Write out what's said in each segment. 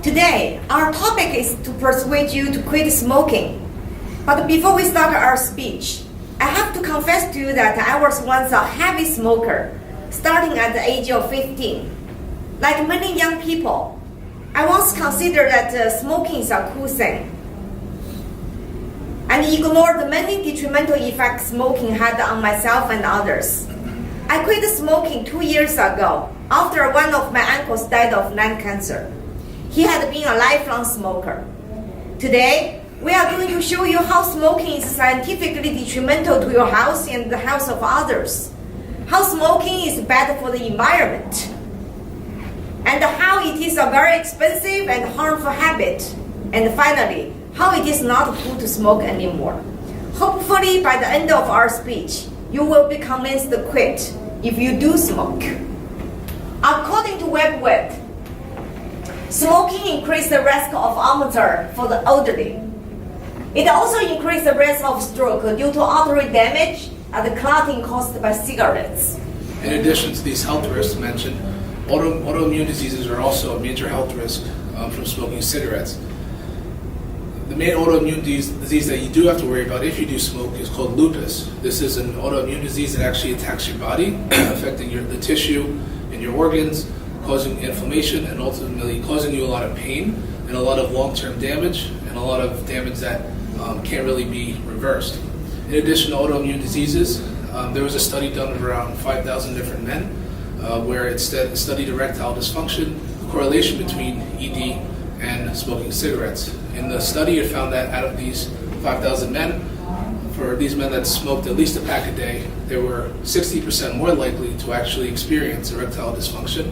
Today, our topic is to persuade you to quit smoking. But before we start our speech, I have to confess to you that I was once a heavy smoker, starting at the age of 15. Like many young people, I once considered that smoking is a cool thing, and ignored the many detrimental effects smoking had on myself and others. I quit smoking 2 years ago after one of my uncles died of lung cancer. He had been a lifelong smoker. Today, we are going to show you how smoking is scientifically detrimental to your health and the health of others, how smoking is bad for the environment, and how it is a very expensive and harmful habit, and finally, how it is not cool to smoke anymore. Hopefully, by the end of our speech, you will be convinced to quit if you do smoke. According to WebWeb, smoking increases the risk of Alzheimer's for the elderly. It also increases the risk of stroke due to artery damage and the clotting caused by cigarettes. In addition to these health risks mentioned, autoimmune diseases are also a major health risk from smoking cigarettes. The main autoimmune disease that you do have to worry about if you do smoke is called lupus. This is an autoimmune disease that actually attacks your body, affecting the tissue in your organs, causing inflammation and ultimately causing you a lot of pain and a lot of long-term damage and a lot of damage that can't really be reversed. In addition to autoimmune diseases, there was a study done of around 5,000 different men where it studied erectile dysfunction, the correlation between ED and smoking cigarettes. In the study, it found that out of these 5,000 men, for these men that smoked at least a pack a day, they were 60% more likely to actually experience erectile dysfunction.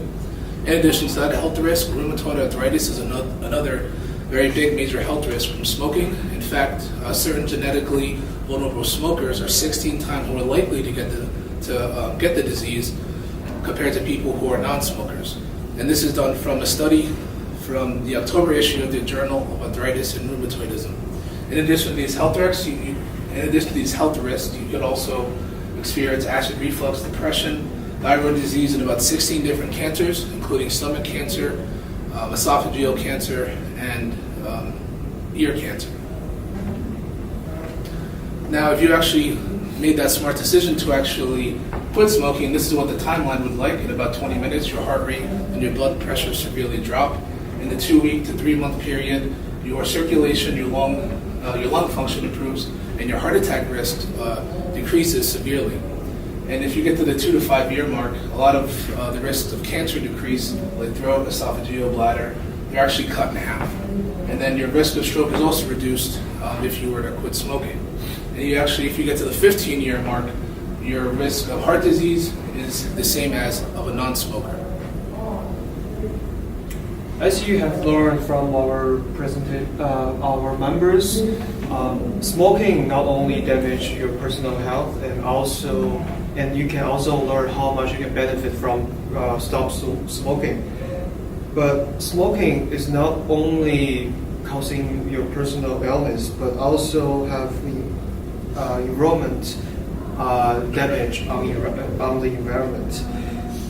In addition to that health risk, rheumatoid arthritis is another very big major health risk from smoking. In fact, certain genetically vulnerable smokers are 16 times more likely to get the disease compared to people who are non-smokers. And this is done from a study from the October issue of the Journal of Arthritis and Rheumatoidism. In addition to these health risks, you could also experience acid reflux, depression, thyroid disease, and about 16 different cancers, including stomach cancer, esophageal cancer, and ear cancer. Now, if you actually made that smart decision to actually quit smoking, this is what the timeline would like. In about 20 minutes, your heart rate and your blood pressure severely drop. In the 2-week to 3-month period, your circulation, your lung function improves, and your heart attack risk decreases severely. And if you get to the 2 to 5 year mark, a lot of the risks of cancer decrease, like throat, esophageal, bladder, they're actually cut in half. And then your risk of stroke is also reduced if you were to quit smoking. And if you get to the 15-year mark, your risk of heart disease is the same as of a non-smoker. As you have learned from our members, smoking not only damage your personal health and you can also learn how much you can benefit from stop smoking. But smoking is not only causing your personal illness, but also have environment damage on the environment.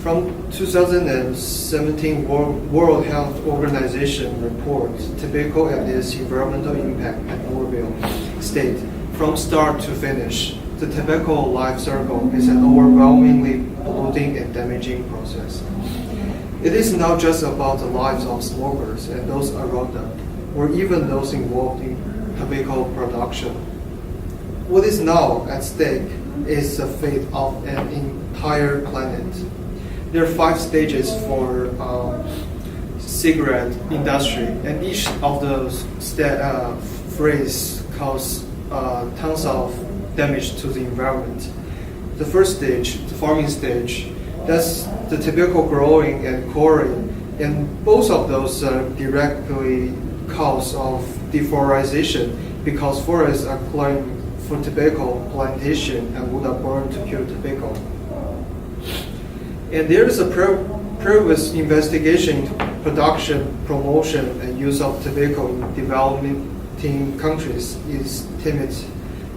From 2017 World Health Organization report, tobacco and its environmental impact at Orville state, from start to finish, the tobacco life cycle is an overwhelmingly polluting and damaging process. It is not just about the lives of smokers and those around them, or even those involved in tobacco production. What is now at stake is the fate of an entire planet. There are 5 stages for cigarette industry, and each of those phases cause tons of damage to the environment. The first stage, the farming stage, that's the tobacco growing and quarrying, and both of those are directly cause of deforestation because forests are cleared for tobacco plantation and wood are burned to kill tobacco. And there is a previous investigation into production, promotion, and use of tobacco in developing countries is estimated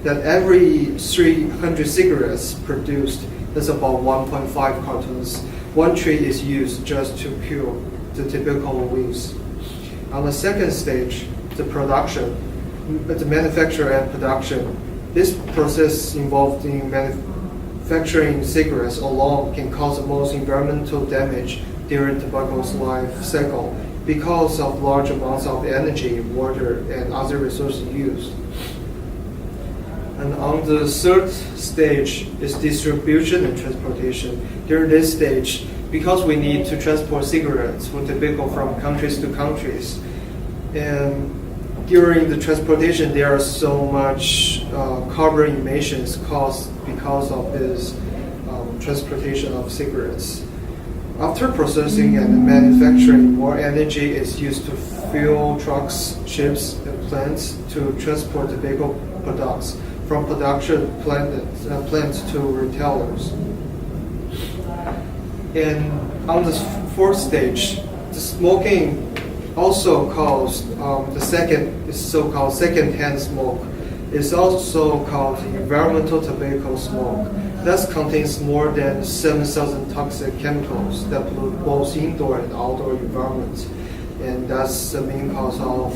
that every 300 cigarettes produced, that's about 1.5 cartons. One tree is used just to peel the tobacco leaves. On the second stage, the manufacture and production. This process involved in manufacturing cigarettes alone can cause the most environmental damage during tobacco's life cycle because of large amounts of energy, water, and other resources used. And on the third stage is distribution and transportation. During this stage, because we need to transport cigarettes or tobacco from countries to countries, and during the transportation, there are so much carbon emissions caused because of this transportation of cigarettes. After processing and manufacturing, more energy is used to fuel trucks, ships, and plants to transport tobacco products from production plants to retailers. And on the fourth stage, the smoking also caused the second is so-called second-hand smoke. It's also called environmental tobacco smoke. That contains more than 7,000 toxic chemicals that pollute both indoor and outdoor environments, and that's the main cause of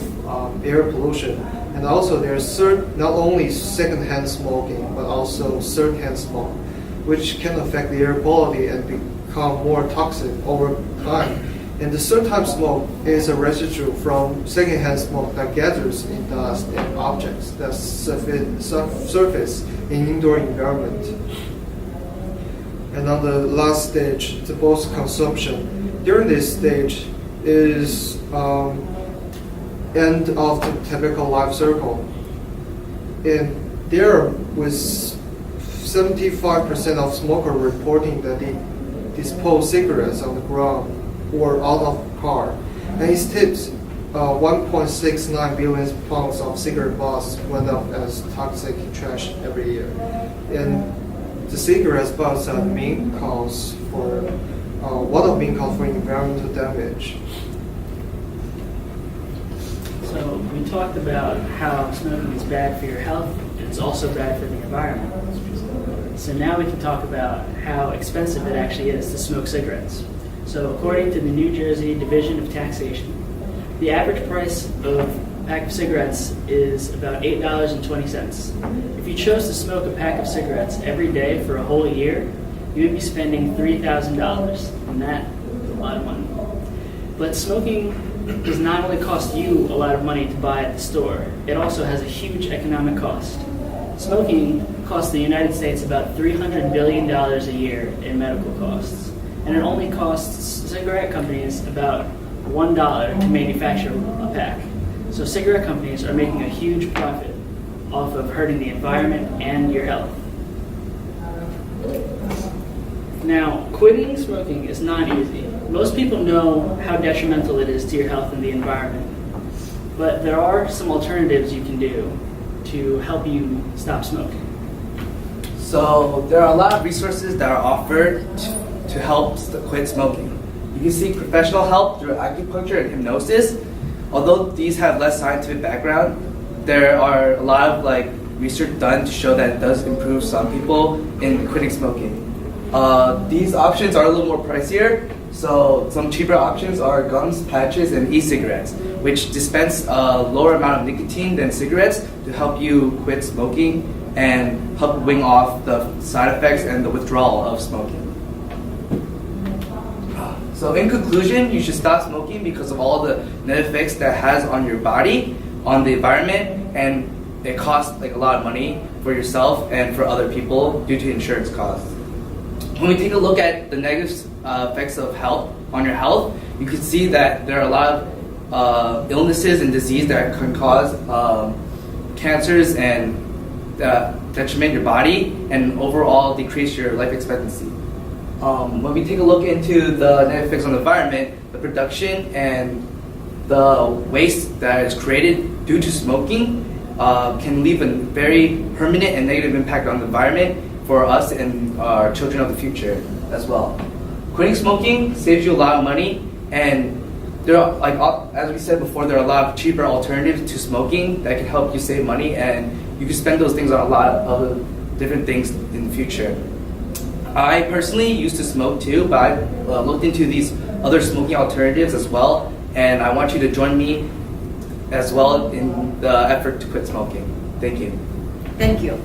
air pollution. And also, there's not only second-hand smoking, but also third-hand smoke, which can affect the air quality and become more toxic over time. And the third-hand smoke is a residue from second-hand smoke that gathers in dust and objects that surface in indoor environment. And on the last stage, the post-consumption. During this stage is end of the tobacco life cycle. And there was 75% of smokers reporting that they dispose cigarettes on the ground or out of the car. And it tips 1.69 billion pounds of cigarette butts went up as toxic trash every year. And the cigarette butts are main cause for one of the main cause for environmental damage. So we talked about how smoking is bad for your health, and it's also bad for the environment. So now we can talk about how expensive it actually is to smoke cigarettes. So according to the New Jersey Division of Taxation, the average price of a pack of cigarettes is about $8.20. If you chose to smoke a pack of cigarettes every day for a whole year, you would be spending $3,000, and that is a lot of money. But smoking does not only cost you a lot of money to buy at the store, it also has a huge economic cost. Smoking costs the United States about $300 billion a year in medical costs, and it only costs cigarette companies about $1 to manufacture a pack. So cigarette companies are making a huge profit off of hurting the environment and your health. Now, quitting smoking is not easy. Most people know how detrimental it is to your health and the environment, but there are some alternatives you can do to help you stop smoking. So there are a lot of resources that are offered to help quit smoking. You can seek professional help through acupuncture and hypnosis. Although these have less scientific background, there are a lot of research done to show that it does improve some people in quitting smoking. These options are a little more pricier, so some cheaper options are gums, patches, and e-cigarettes, which dispense a lower amount of nicotine than cigarettes to help you quit smoking and help wing off the side effects and the withdrawal of smoking. So in conclusion, you should stop smoking because of all the negative effects that it has on your body, on the environment, and it costs a lot of money for yourself and for other people due to insurance costs. When we take a look at the negative effects of health on your health, you can see that there are a lot of illnesses and disease that can cause cancers and detriment your body and overall decrease your life expectancy. When we take a look into the negative effects on the environment, the production and the waste that is created due to smoking can leave a very permanent and negative impact on the environment for us and our children of the future as well. Quitting smoking saves you a lot of money, and there are, as we said before, there are a lot of cheaper alternatives to smoking that can help you save money, and you can spend those things on a lot of other different things in the future. I personally used to smoke too, but I looked into these other smoking alternatives as well, and I want you to join me as well in the effort to quit smoking. Thank you. Thank you.